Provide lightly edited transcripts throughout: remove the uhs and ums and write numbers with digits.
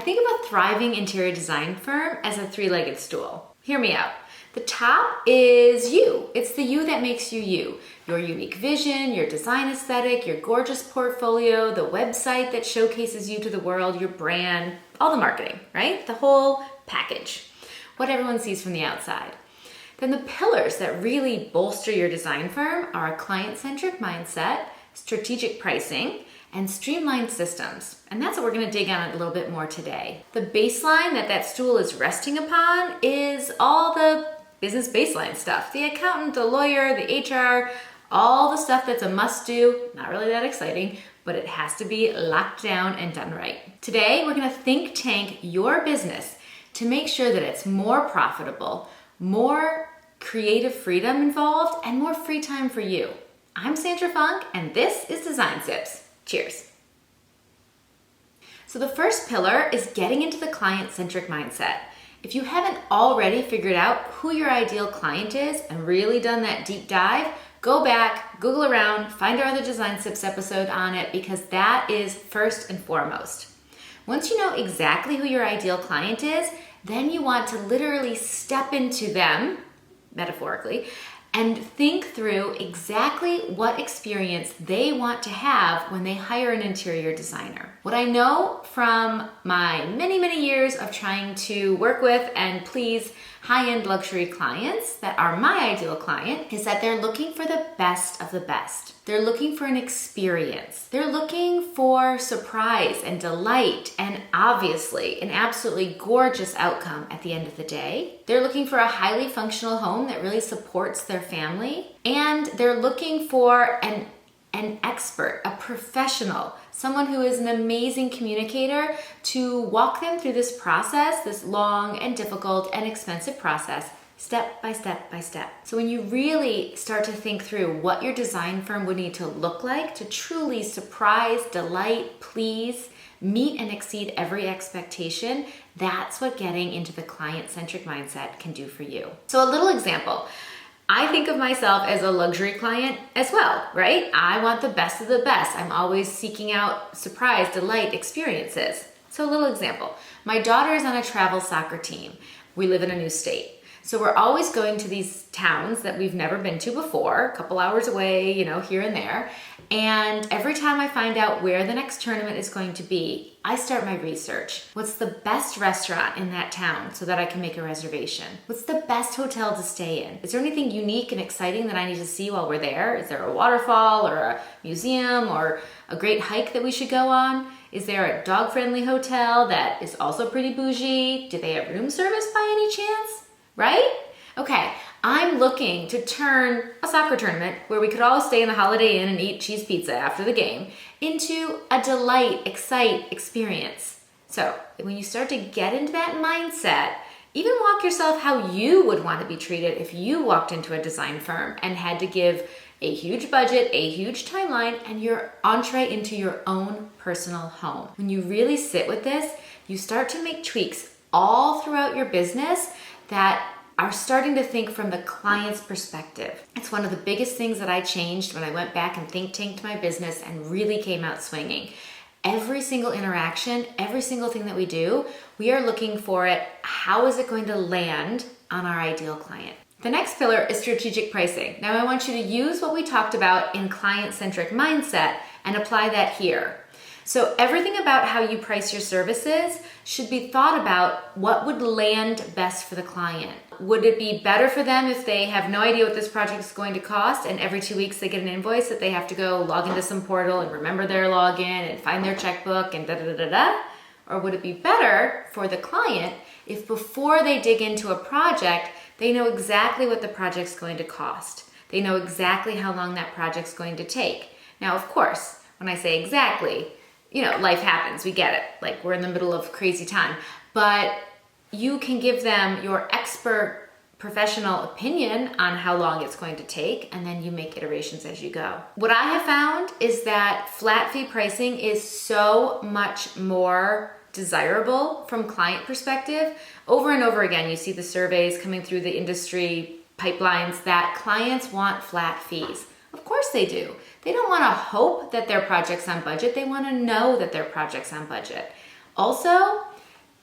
think of a thriving interior design firm as a three-legged stool. Hear me out. The top is you. It's the you that makes you you. Your unique vision, your design aesthetic, your gorgeous portfolio, the website that showcases you to the world, your brand, all the marketing, right? The whole package. What everyone sees from the outside. Then the pillars that really bolster your design firm are a client-centric mindset, strategic pricing, and streamlined systems. And that's what we're gonna dig on a little bit more today. The baseline that stool is resting upon is all the business baseline stuff. The accountant, the lawyer, the HR, all the stuff that's a must-do, not really that exciting, but it has to be locked down and done right. Today, we're gonna think tank your business to make sure that it's more profitable, more creative freedom involved, and more free time for you. I'm Sandra Funk, and this is Design Sips. Cheers. So the first pillar is getting into the client-centric mindset. If you haven't already figured out who your ideal client is and really done that deep dive, go back, Google around, find our other Design Sips episode on it, because that is first and foremost. Once you know exactly who your ideal client is, then you want to literally step into them, metaphorically, and think through exactly what experience they want to have when they hire an interior designer. What I know from my many, many years of trying to work with and please high-end luxury clients that are my ideal client is that they're looking for the best of the best. They're looking for an experience. They're looking for surprise and delight and obviously an absolutely gorgeous outcome at the end of the day. They're looking for a highly functional home that really supports their family. And they're looking for an expert, a professional, someone who is an amazing communicator to walk them through this process, this long and difficult and expensive process, step by step by step. So when you really start to think through what your design firm would need to look like to truly surprise, delight, please, meet and exceed every expectation, that's what getting into the client-centric mindset can do for you. So a little example. I think of myself as a luxury client as well, right? I want the best of the best. I'm always seeking out surprise, delight, experiences. So a little example. My daughter is on a travel soccer team. We live in a new state. So we're always going to these towns that we've never been to before, a couple hours away, here and there. And every time I find out where the next tournament is going to be, I start my research. What's the best restaurant in that town so that I can make a reservation? What's the best hotel to stay in? Is there anything unique and exciting that I need to see while we're there? Is there a waterfall or a museum or a great hike that we should go on? Is there a dog-friendly hotel that is also pretty bougie? Do they have room service by any chance? Right? Okay, I'm looking to turn a soccer tournament where we could all stay in the Holiday Inn and eat cheese pizza after the game into a delight, excite experience. So when you start to get into that mindset, even walk yourself how you would want to be treated if you walked into a design firm and had to give a huge budget, a huge timeline, and your entree into your own personal home. When you really sit with this, you start to make tweaks all throughout your business that are starting to think from the client's perspective. It's one of the biggest things that I changed when I went back and think tanked my business and really came out swinging. Every single interaction, every single thing that we do, we are looking for it. How is it going to land on our ideal client? The next pillar is strategic pricing. Now I want you to use what we talked about in client-centric mindset and apply that here. So everything about how you price your services should be thought about what would land best for the client. Would it be better for them if they have no idea what this project is going to cost and every 2 weeks they get an invoice that they have to go log into some portal and remember their login and find their checkbook and da-da-da-da-da? Or would it be better for the client if before they dig into a project, they know exactly what the project's going to cost? They know exactly how long that project's going to take. Now, of course, when I say exactly, life happens, we get it. Like we're in the middle of crazy time, but you can give them your expert professional opinion on how long it's going to take, and then you make iterations as you go. What I have found is that flat fee pricing is so much more desirable from client perspective. Over and over again, you see the surveys coming through the industry pipelines that clients want flat fees. Of course they do. They don't want to hope that their project's on budget. They want to know that their project's on budget. Also,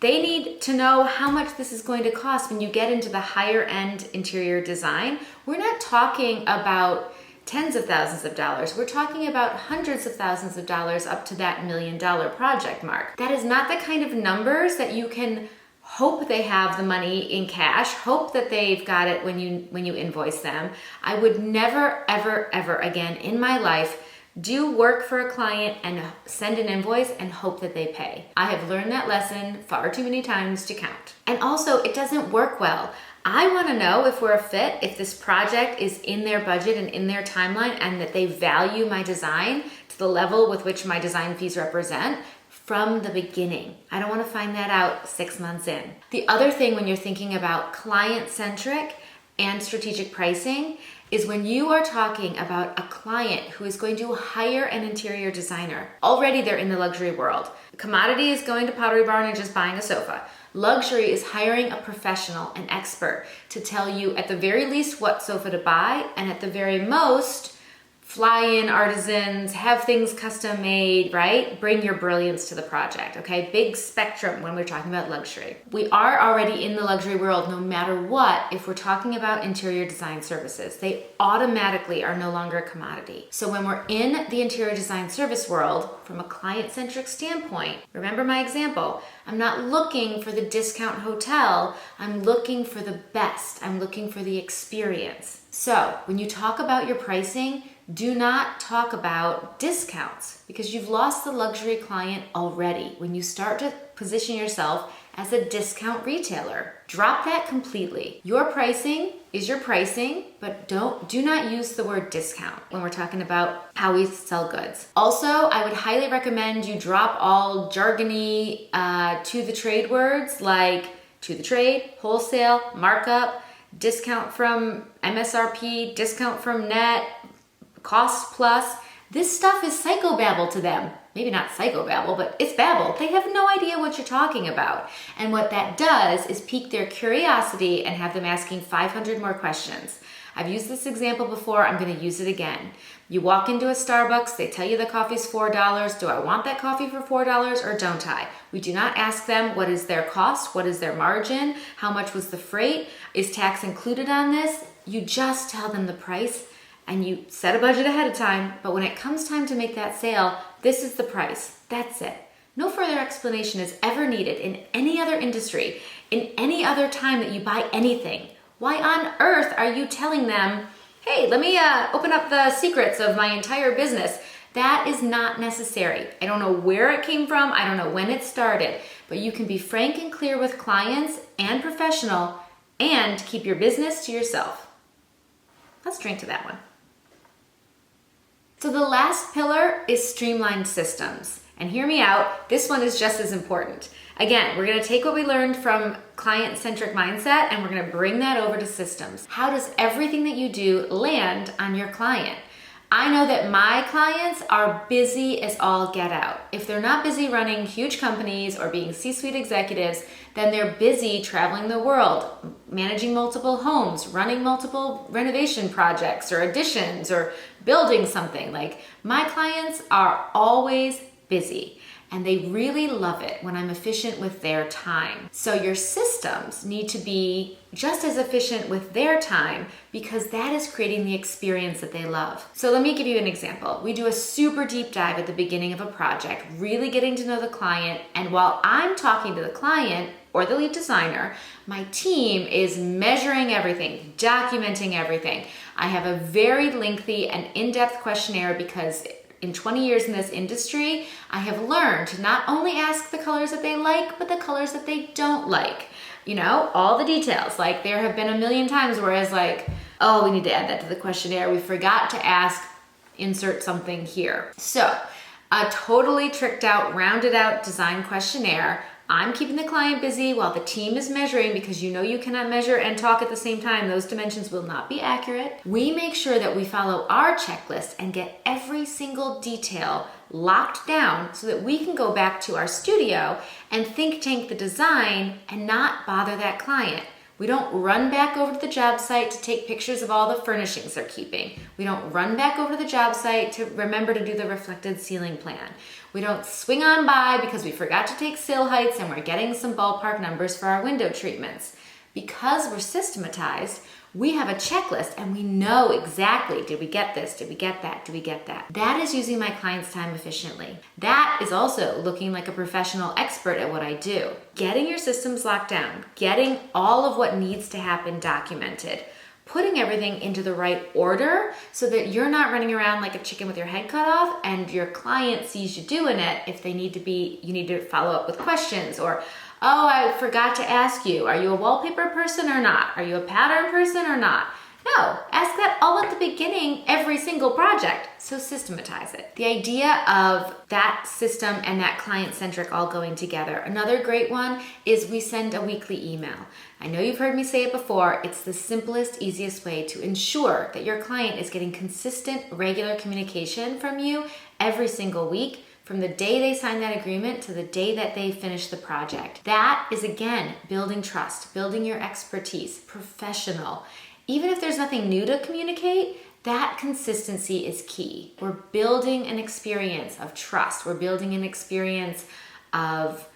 They need to know how much this is going to cost when you get into the higher end interior design. We're not talking about tens of thousands of dollars. We're talking about hundreds of thousands of dollars up to that $1 million project mark. That is not the kind of numbers that you can hope they have the money in cash, hope that they've got it when you invoice them. I would never, ever, ever again in my life do work for a client and send an invoice and hope that they pay. I have learned that lesson far too many times to count. And also, it doesn't work well. I want to know if we're a fit, if this project is in their budget and in their timeline, and that they value my design to the level with which my design fees represent from the beginning. I don't want to find that out 6 months in. The other thing when you're thinking about client-centric and strategic pricing is when you are talking about a client who is going to hire an interior designer. Already they're in the luxury world. Commodity is going to Pottery Barn and just buying a sofa. Luxury is hiring a professional, an expert, to tell you at the very least what sofa to buy, and at the very most, fly in artisans, have things custom made, right? Bring your brilliance to the project, okay? Big spectrum when we're talking about luxury. We are already in the luxury world no matter what. If we're talking about interior design services, they automatically are no longer a commodity. So when we're in the interior design service world, from a client-centric standpoint, remember my example, I'm not looking for the discount hotel, I'm looking for the best, I'm looking for the experience. So when you talk about your pricing, do not talk about discounts because you've lost the luxury client already when you start to position yourself as a discount retailer. Drop that completely. Your pricing is your pricing, but do not use the word discount when we're talking about how we sell goods. Also, I would highly recommend you drop all jargony to the trade words like to the trade, wholesale, markup, discount from MSRP, discount from net, cost plus. This stuff is psychobabble to them. Maybe not psychobabble, but it's babble. They have no idea what you're talking about. And what that does is pique their curiosity and have them asking 500 more questions. I've used this example before, I'm gonna use it again. You walk into a Starbucks, they tell you the coffee's $4. Do I want that coffee for $4 or don't I? We do not ask them what is their cost, what is their margin, how much was the freight, is tax included on this? You just tell them the price and you set a budget ahead of time, but when it comes time to make that sale, this is the price. That's it. No further explanation is ever needed in any other industry, in any other time that you buy anything. Why on earth are you telling them, hey, let me open up the secrets of my entire business? That is not necessary. I don't know where it came from. I don't know when it started, but you can be frank and clear with clients and professional and keep your business to yourself. Let's drink to that one. So the last pillar is Streamline Systems. And hear me out, this one is just as important. Again, we're gonna take what we learned from Client Centric Mindset and we're gonna bring that over to systems. How does everything that you do land on your client? I know that my clients are busy as all get out. If they're not busy running huge companies or being C-suite executives, then they're busy traveling the world, managing multiple homes, running multiple renovation projects or additions or building something. Like my clients are always busy. And they really love it when I'm efficient with their time. So your systems need to be just as efficient with their time because that is creating the experience that they love. So let me give you an example. We do a super deep dive at the beginning of a project, really getting to know the client. And while I'm talking to the client or the lead designer, my team is measuring everything, documenting everything. I have a very lengthy and in-depth questionnaire because in 20 years in this industry, I have learned to not only ask the colors that they like, but the colors that they don't like. You know, all the details. Like there have been a million times where I was like, oh, we need to add that to the questionnaire. We forgot to ask, insert something here. So a totally tricked out, rounded out design questionnaire. I'm keeping the client busy while the team is measuring because you know you cannot measure and talk at the same time. Those dimensions will not be accurate. We make sure that we follow our checklist and get every single detail locked down so that we can go back to our studio and think tank the design and not bother that client. We don't run back over to the job site to take pictures of all the furnishings they're keeping. We don't run back over to the job site to remember to do the reflected ceiling plan. We don't swing on by because we forgot to take sill heights and we're getting some ballpark numbers for our window treatments. Because we're systematized, we have a checklist and we know exactly, did we get this? Did we get that? Did we get that? That is using my client's time efficiently. That is also looking like a professional expert at what I do. Getting your systems locked down, getting all of what needs to happen documented, putting everything into the right order so that you're not running around like a chicken with your head cut off and your client sees you doing it. If they need to be, you need to follow up with questions or, oh, I forgot to ask you, are you a wallpaper person or not? Are you a pattern person or not? No, ask that all at the beginning, every single project. So systematize it. The idea of that system and that client-centric all going together. Another great one is we send a weekly email. I know you've heard me say it before. It's the simplest, easiest way to ensure that your client is getting consistent, regular communication from you every single week, from the day they sign that agreement to the day that they finish the project. That is, again, building trust, building your expertise, professional. Even if there's nothing new to communicate, that consistency is key. We're building an experience of trust. We're building an experience of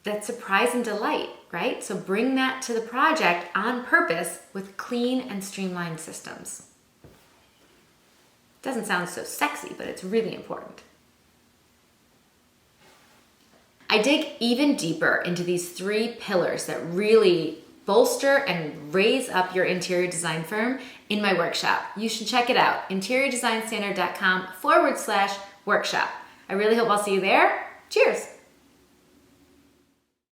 that surprise and delight, right? So bring that to the project on purpose with clean and streamlined systems. Doesn't sound so sexy, but it's really important. I dig even deeper into these 3 pillars that really bolster and raise up your interior design firm in my workshop. You should check it out, interiordesignstandard.com/workshop. I really hope I'll see you there. Cheers.